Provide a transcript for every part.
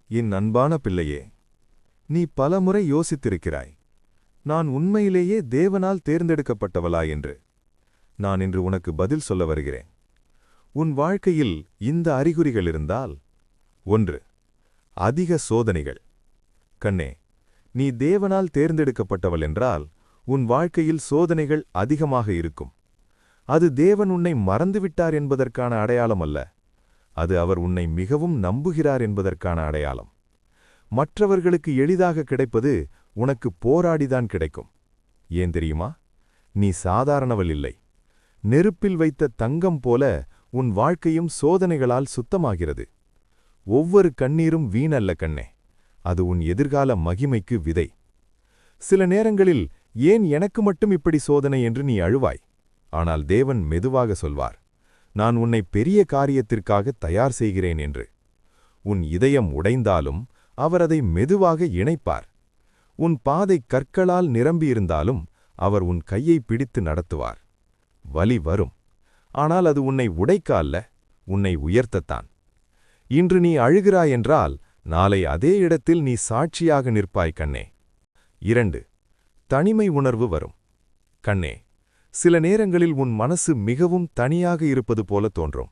என் அன்பான பிள்ளையே, நீ பலமுறை யோசித்திருக்கிறாய், நான் உண்மையிலேயே தேவனால் தேர்ந்தெடுக்கப்பட்டவளா என்று. நான் இன்று உனக்கு பதில் சொல்ல வருகிறேன். உன் வாழ்க்கையில் இந்த அறிகுறிகள் இருந்தால்: 1. அதிக சோதனைகள். கண்ணே, நீ தேவனால் தேர்ந்தெடுக்கப்பட்டவள் என்றால் உன் வாழ்க்கையில் சோதனைகள் அதிகமாக இருக்கும். அது தேவன் உன்னை மறந்துவிட்டார் என்பதற்கான அடையாளம் அல்ல, அது அவர் உன்னை மிகவும் நம்புகிறார் என்பதற்கான அடையாளம். மற்றவர்களுக்கு எளிதாக கிடைப்பது உனக்கு போராடிதான் கிடைக்கும். ஏன் தெரியுமா? நீ சாதாரணவள் இல்லை. நெருப்பில் வைத்த தங்கம் போல உன் வாழ்க்கையும் சோதனைகளால் சுத்தமாகிறது. ஒவ்வொரு கண்ணீரும் வீணல்ல கண்ணே, அது உன் எதிர்கால மகிமைக்கு விதை. சில நேரங்களில் ஏன் எனக்கு மட்டும் இப்படி சோதனை என்று நீ அழுவாய். ஆனால் தேவன் மெதுவாக சொல்வார், நான் உன்னை பெரிய காரியத்திற்காக தயார் செய்கிறேன் என்று. உன் இதயம் உடைந்தாலும் அவர் அதை மெதுவாக இணைப்பார். உன் பாதை கற்களால் நிரம்பியிருந்தாலும் அவர் உன் கையை பிடித்து நடத்துவார். வலி வரும், ஆனால் அது உன்னை உடைக்க அல்ல, உன்னை உயர்த்தத்தான். இன்று நீ அழுகிறாயென்றால் நாளை அதே இடத்தில் நீ சாட்சியாக நிற்பாய் கண்ணே. 2. தனிமை உணர்வு வரும். கண்ணே, சில நேரங்களில் உன் மனசு மிகவும் தனியாக இருப்பது போல தோன்றும்.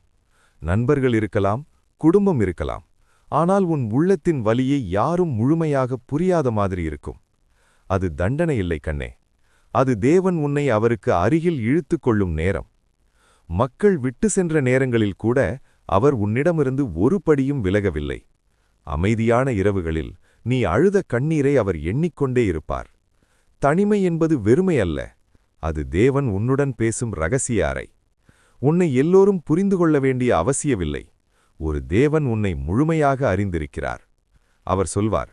நண்பர்கள் இருக்கலாம், குடும்பம் இருக்கலாம், ஆனால் உன் உள்ளத்தின் வலியை யாரும் முழுமையாக புரியாத மாதிரி இருக்கும். அது தண்டனை இல்லை கண்ணே, அது தேவன் உன்னை அவருக்கு அருகில் இழுத்துக் கொள்ளும் நேரம். மக்கள் விட்டு சென்ற நேரங்களில் கூட அவர் உன்னிடமிருந்து ஒரு படியும் விலகவில்லை. அமைதியான இரவுகளில் நீ அழுத கண்ணீரை அவர் எண்ணிக்கொண்டே இருப்பார். தனிமை என்பது வெறுமை அல்ல, அது தேவன் உன்னுடன் பேசும் இரகசிய அறை. உன்னை எல்லோரும் புரிந்து கொள்ள வேண்டிய அவசியமில்லை. ஒரு தேவன் உன்னை முழுமையாக அறிந்திருக்கிறார். அவர் சொல்வார்,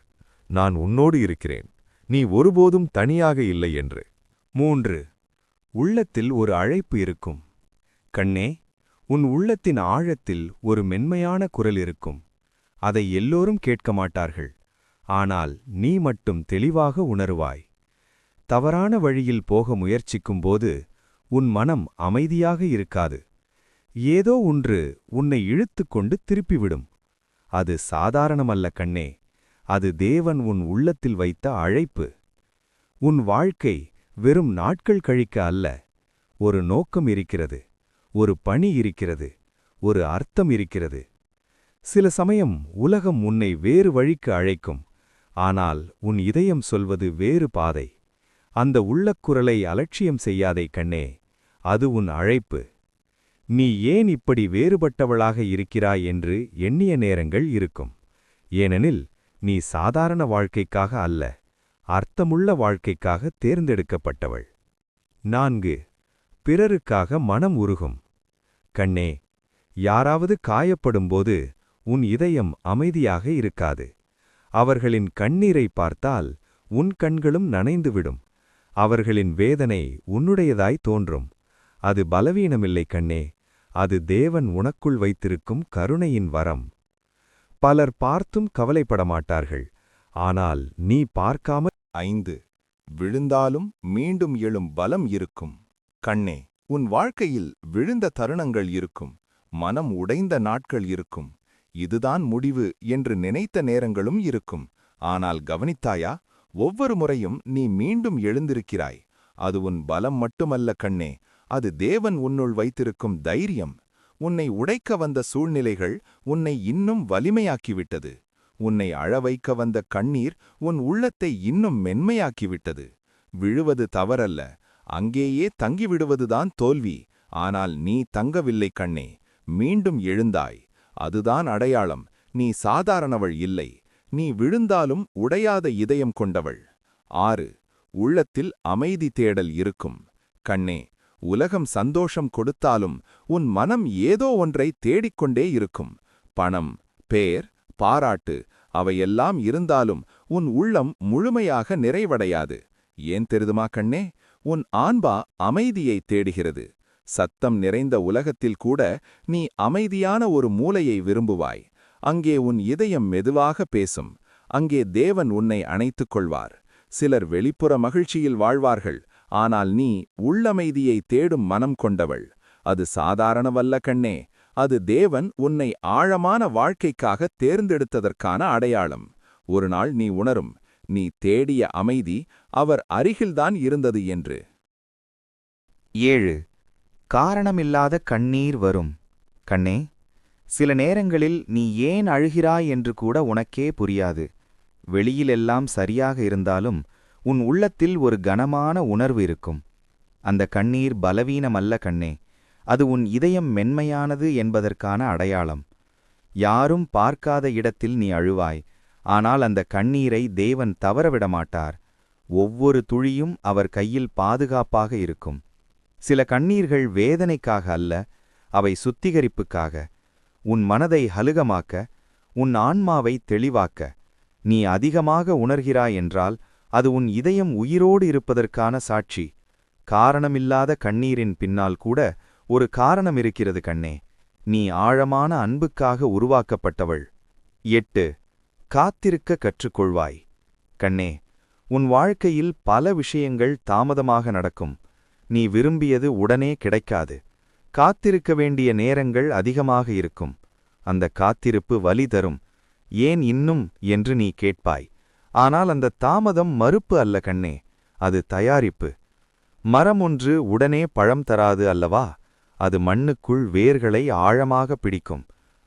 நான் உன்னோடு இருக்கிறேன், நீ ஒருபோதும் தனியாக இல்லை என்று. 3. உள்ளத்தில் ஒரு அழைப்பு இருக்கும். கண்ணே, உன் உள்ளத்தின் ஆழத்தில் ஒரு மென்மையான குரல் இருக்கும். அதை எல்லோரும் கேட்க மாட்டார்கள், ஆனால் நீ மட்டும் தெளிவாக உணருவாய். தவறான வழியில் போக முயற்சிக்கும்போது உன் மனம் அமைதியாக இருக்காது. ஏதோ ஒன்று உன்னை இழுத்துக்கொண்டு திருப்பிவிடும். அது சாதாரணமல்ல கண்ணே, அது தேவன் உன் உள்ளத்தில் வைத்த அழைப்பு. உன் வாழ்க்கை வெறும் நாட்கள் கழிக்க அல்ல, ஒரு நோக்கம் இருக்கிறது, ஒரு பணி இருக்கிறது, ஒரு அர்த்தம் இருக்கிறது. சில சமயம் உலகம் உன்னை வேறு வழிக்கு அழைக்கும், ஆனால் உன் இதயம் சொல்வது வேறு பாதை. அந்த உள்ளக்குரலை அலட்சியம் செய்யாதே கண்ணே, அது உன் அழைப்பு. நீ ஏன் இப்படி வேறுபட்டவளாக இருக்கிறாய் என்று எண்ணிய நேரங்கள் இருக்கும். ஏனெனில் நீ சாதாரண வாழ்க்கைக்காக அல்ல, அர்த்தமுள்ள வாழ்க்கைக்காக தேர்ந்தெடுக்கப்பட்டவள். 4. பிறருக்காக மனம் உருகும். கண்ணே, யாராவது காயப்படும்போது உன் இதயம் அமைதியாக இருக்காது. அவர்களின் கண்ணீரை பார்த்தால் உன் கண்களும் நனைந்துவிடும். அவர்களின் வேதனை உன்னுடையதாய் தோன்றும். அது பலவீனமில்லை கண்ணே, அது தேவன் உனக்குள் வைத்திருக்கும் கருணையின் வரம். பலர் பார்த்தும் கவலைப்படமாட்டார்கள், ஆனால் நீ பார்க்காமல். 5. விழுந்தாலும் மீண்டும் எழும் பலம் இருக்கும். கண்ணே, உன் வாழ்க்கையில் விழுந்த தருணங்கள் இருக்கும், மனம் உடைந்த நாட்கள் இருக்கும், இதுதான் முடிவு என்று நினைத்த நேரங்களும் இருக்கும். ஆனால் கவனித்தாயா, ஒவ்வொரு முறையும் நீ மீண்டும் எழுந்திருக்கிறாய். அது உன் பலம் மட்டுமல்ல கண்ணே, அது தேவன் உன்னுள் வைத்திருக்கும் தைரியம். உன்னை உடைக்க வந்த சூழ்நிலைகள் உன்னை இன்னும் வலிமையாக்கிவிட்டது. உன்னை அழவைக்க வந்த கண்ணீர் உன் உள்ளத்தை இன்னும் மென்மையாக்கிவிட்டது. விழுவது தவறல்ல, அங்கேயே தங்கிவிடுவதுதான் தோல்வி. ஆனால் நீ தங்கவில்லை கண்ணே, மீண்டும் எழுந்தாய். அதுதான் அடையாளம். நீ சாதாரணவள் இல்லை, நீ விழுந்தாலும் உடையாத இதயம் கொண்டவள். 6. உள்ளத்தில் அமைதி தேடல் இருக்கும். கண்ணே, உலகம் சந்தோஷம் கொடுத்தாலும் உன் மனம் ஏதோ ஒன்றை தேடிக்கொண்டே இருக்கும். பணம், பேர், பாராட்டு, அவையெல்லாம் இருந்தாலும் உன் உள்ளம் முழுமையாக நிறைவடையாது. ஏன் தெரியுமா கண்ணே? உன் ஆன்மா அமைதியை தேடுகிறது. சத்தம் நிறைந்த உலகத்தில் கூட நீ அமைதியான ஒரு மூலையை விரும்புவாய். அங்கே உன் இதயம் மெதுவாக பேசும். அங்கே தேவன் உன்னை அணைத்துக் கொள்வார். சிலர் வெளிப்புற மகிழ்ச்சியில் வாழ்வார்கள், ஆனால் நீ உள்ளமைதியை தேடும் மனம் கொண்டவள். அது சாதாரணவல்ல கண்ணே, அது தேவன் உன்னை ஆழமான வாழ்க்கைக்காக தேர்ந்தெடுத்ததற்கான அடையாளம். ஒரு நாள் நீ உணரும், நீ தேடிய அமைதி அவர் அருகில்தான் இருந்தது என்று. 7. காரணமில்லாத கண்ணீர் வரும். கண்ணே, சில நேரங்களில் நீ ஏன் அழுகிறாய் என்று கூட உனக்கே புரியாது. வெளியிலெல்லாம் சரியாக இருந்தாலும் உன் உள்ளத்தில் ஒரு கனமான உணர்வு இருக்கும். அந்த கண்ணீர் பலவீனமல்ல கண்ணே, அது உன் இதயம் மென்மையானது என்பதற்கான அடையாளம். யாரும் பார்க்காத இடத்தில் நீ அழுவாய், ஆனால் அந்த கண்ணீரை தேவன் தவறவிடமாட்டார். ஒவ்வொரு துளியும் அவர் கையில் பாதுகாப்பாக இருக்கும். சில கண்ணீர்கள் வேதனைக்காக அல்ல, அவை சுத்திகரிப்புக்காக, உன் மனதை ஹலுகமாக்க, உன் ஆன்மாவை தெளிவாக்க. நீ அதிகமாக உணர்கிறாய் என்றால் அது உன் இதயம் உயிரோடு இருப்பதற்கான சாட்சி. காரணமில்லாத கண்ணீரின் பின்னால் கூட ஒரு காரணம் இருக்கிறது கண்ணே. நீ ஆழமான அன்புக்காக உருவாக்கப்பட்டவள். 8. காத்திருக்க கற்றுக்கொள்வாய். கண்ணே, உன் வாழ்க்கையில் பல விஷயங்கள் தாமதமாக நடக்கும். நீ விரும்பியது உடனே கிடைக்காது. காத்திருக்க வேண்டிய நேரங்கள் அதிகமாக இருக்கும். அந்த காத்திருப்பு வலி தரும். ஏன் இன்னும் என்று நீ கேட்பாய். ஆனால் அந்த தாமதம் மறுப்பு அல்ல கண்ணே, அது தயாரிப்பு. மரம் ஒன்று உடனே பழம் தராது அல்லவா? அது மண்ணுக்குள் வேர்களை ஆழமாக பிடிக்கும்.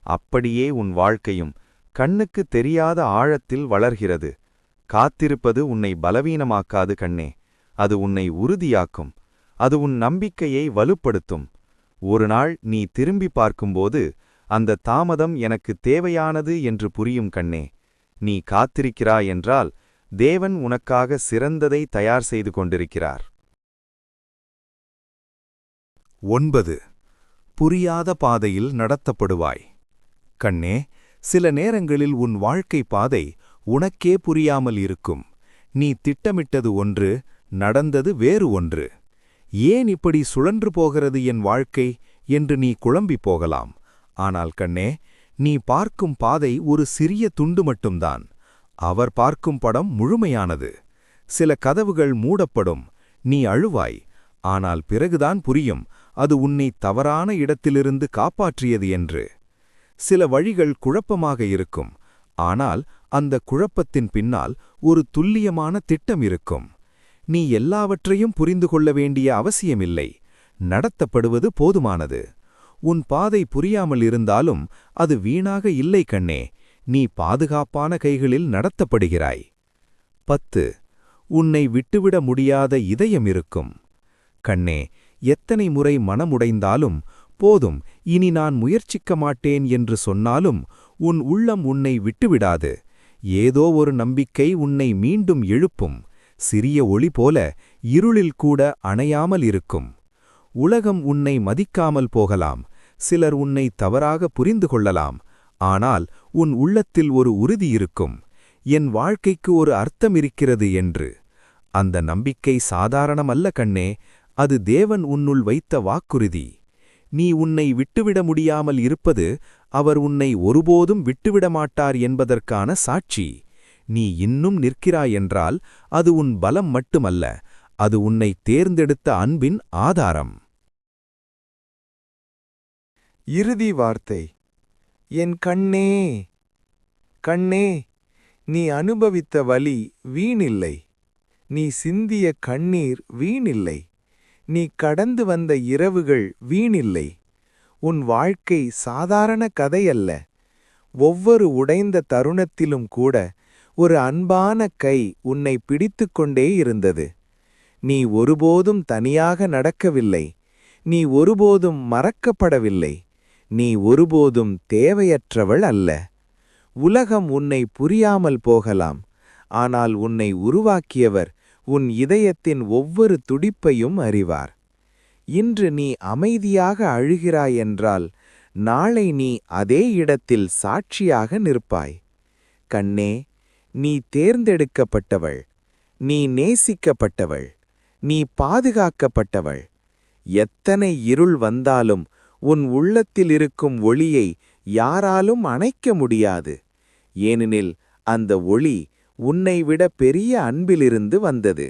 அப்படியே உன் வாழ்க்கையும் கண்ணுக்கு தெரியாத ஆழத்தில் வளர்கிறது. காத்திருப்பது உன்னை பலவீனமாக்காது கண்ணே, அது உன்னை உறுதியாக்கும். அது உன் நம்பிக்கையை வலுப்படுத்தும். ஒரு நாள் நீ திரும்பி பார்க்கும்போது அந்த தாமதம் எனக்கு தேவையானது என்று புரியும் கண்ணே. நீ காத்திருக்கிறாய் என்றால் தேவன் உனக்காக சிறந்ததை தயார் செய்து கொண்டிருக்கிறார். 9. புரியாத பாதையில் நடத்தப்படுவாய். கண்ணே, சில நேரங்களில் உன் வாழ்க்கை பாதை உனக்கே புரியாமல் இருக்கும். நீ திட்டமிட்டது ஒன்று, நடந்தது வேறு ஒன்று. ஏன் இப்படி சுழன்று போகிறது என் வாழ்க்கை என்று நீ குழம்பிப் போகலாம். ஆனால் கண்ணே, நீ பார்க்கும் பாதை ஒரு சிறிய துண்டு மட்டும்தான். அவர் பார்க்கும் படம் முழுமையானது. சில கதவுகள் மூடப்படும், நீ அழுவாய். ஆனால் பிறகுதான் புரியும் அது உன்னை தவறான இடத்திலிருந்து காப்பாற்றியது என்று. சில வழிகள் குழப்பமாக இருக்கும், ஆனால் அந்த குழப்பத்தின் பின்னால் ஒரு துல்லியமான திட்டம் இருக்கும். நீ எல்லாவற்றையும் புரிந்து கொள்ள வேண்டிய அவசியமில்லை. நடத்தப்படுவது போதுமானது. உன் பாதை புரியாமல் இருந்தாலும் அது வீணாக இல்லை கண்ணே. நீ பாதுகாப்பான கைகளில் நடத்தப்படுகிறாய். 10. உன்னை விட்டுவிட முடியாத இதயம் இருக்கும். கண்ணே, எத்தனை முறை மனமுடைந்தாலும், போதும் இனி நான் முயற்சிக்க மாட்டேன் என்று சொன்னாலும் உன் உள்ளம் உன்னை விட்டுவிடாது. ஏதோ ஒரு நம்பிக்கை உன்னை மீண்டும் எழுப்பும். சிறிய ஒளி போல இருளில் கூட அணையாமல் இருக்கும். உலகம் உன்னை மதிக்காமல் போகலாம். சிலர் உன்னை தவறாக புரிந்து கொள்ளலாம். ஆனால் உன் உள்ளத்தில் ஒரு உறுதி இருக்கும், என் வாழ்க்கைக்கு ஒரு அர்த்தம் இருக்கிறது என்று. அந்த நம்பிக்கை சாதாரணமல்ல கண்ணே, அது தேவன் உன்னுள் வைத்த வாக்குறுதி. நீ உன்னை விட்டுவிட முடியாமல் இருப்பது அவர் உன்னை ஒருபோதும் விட்டுவிடமாட்டார் என்பதற்கான சாட்சி. நீ இன்னும் நிற்கிறாயென்றால் அது உன் பலம் மட்டுமல்ல, அது உன்னை தேர்ந்தெடுத்த அன்பின் ஆதாரம். இறுதி வார்த்தை. என் கண்ணே, கண்ணே, நீ அனுபவித்த வலி வீணில்லை. நீ சிந்திய கண்ணீர் வீணில்லை. நீ கடந்து வந்த இரவுகள் வீணில்லை. உன் வாழ்க்கை சாதாரண கதையல்ல. ஒவ்வொரு உடைந்த தருணத்திலும் கூட ஒரு அன்பான கை உன்னை பிடித்துக்கொண்டே இருந்தது. நீ ஒருபோதும் தனியாக நடக்கவில்லை. நீ ஒருபோதும் மறக்கப்படவில்லை. நீ ஒருபோதும் தேவையற்றவள் அல்ல. உலகம் உன்னை புரியாமல் போகலாம், ஆனால் உன்னை உருவாக்கியவர் உன் இதயத்தின் ஒவ்வொரு துடிப்பையும் அறிவார். இன்று நீ அமைதியாக அழுகிறாய் என்றால் நாளை நீ அதே இடத்தில் சாட்சியாக நிற்பாய். கண்ணே, நீ தேர்ந்தெடுக்கப்பட்டவள். நீ நேசிக்கப்பட்டவள். நீ பாதுகாக்கப்பட்டவள். எத்தனை இருள் வந்தாலும் உன் உள்ளத்தில் இருக்கும் ஒளியை யாராலும் அணைக்க முடியாது. ஏனெனில் அந்த ஒளி உன்னை விட பெரிய அன்பிலிருந்து வந்தது.